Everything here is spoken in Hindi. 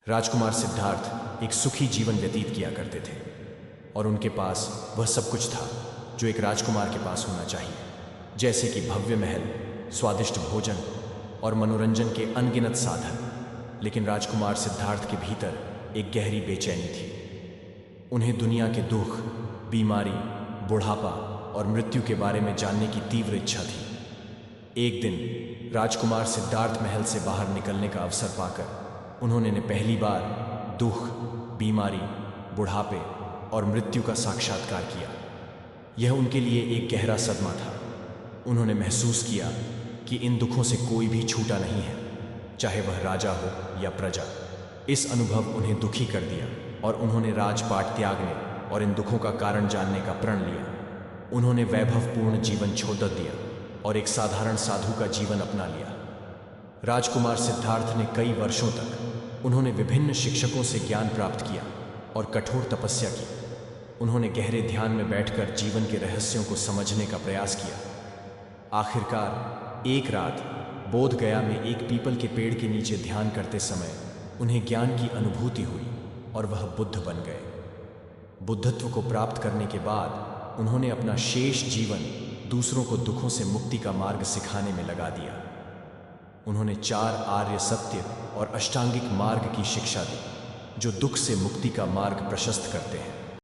राजकुमार सिद्धार्थ एक सुखी जीवन व्यतीत किया करते थे और उनके पास वह सब कुछ था जो एक राजकुमार के पास होना चाहिए, जैसे कि भव्य महल, स्वादिष्ट भोजन और मनोरंजन के अनगिनत साधन। लेकिन राजकुमार सिद्धार्थ के भीतर एक गहरी बेचैनी थी। उन्हें दुनिया के दुख, बीमारी, बुढ़ापा और मृत्यु के बारे में जानने की तीव्र इच्छा थी। एक दिन राजकुमार सिद्धार्थ महल से बाहर निकलने का अवसर पाकर उन्होंने पहली बार दुख, बीमारी, बुढ़ापे और मृत्यु का साक्षात्कार किया। यह उनके लिए एक गहरा सदमा था। उन्होंने महसूस किया कि इन दुखों से कोई भी छूटा नहीं है, चाहे वह राजा हो या प्रजा। इस अनुभव उन्हें दुखी कर दिया और उन्होंने राजपाट त्यागने और इन दुखों का कारण जानने का प्रण लिया। उन्होंने वैभवपूर्ण जीवन छोड़ दिया और एक साधारण साधु का जीवन अपना लिया। राजकुमार सिद्धार्थ ने कई वर्षों तक उन्होंने विभिन्न शिक्षकों से ज्ञान प्राप्त किया और कठोर तपस्या की। उन्होंने गहरे ध्यान में बैठकर जीवन के रहस्यों को समझने का प्रयास किया। आखिरकार एक रात बोध गया में एक पीपल के पेड़ के नीचे ध्यान करते समय उन्हें ज्ञान की अनुभूति हुई और वह बुद्ध बन गए। बुद्धत्व को प्राप्त करने के बाद उन्होंने अपना शेष जीवन दूसरों को दुखों से मुक्ति का मार्ग सिखाने में लगा दिया। उन्होंने 4 आर्य सत्य और अष्टांगिक मार्ग की शिक्षा दी, जो दुख से मुक्ति का मार्ग प्रशस्त करते हैं।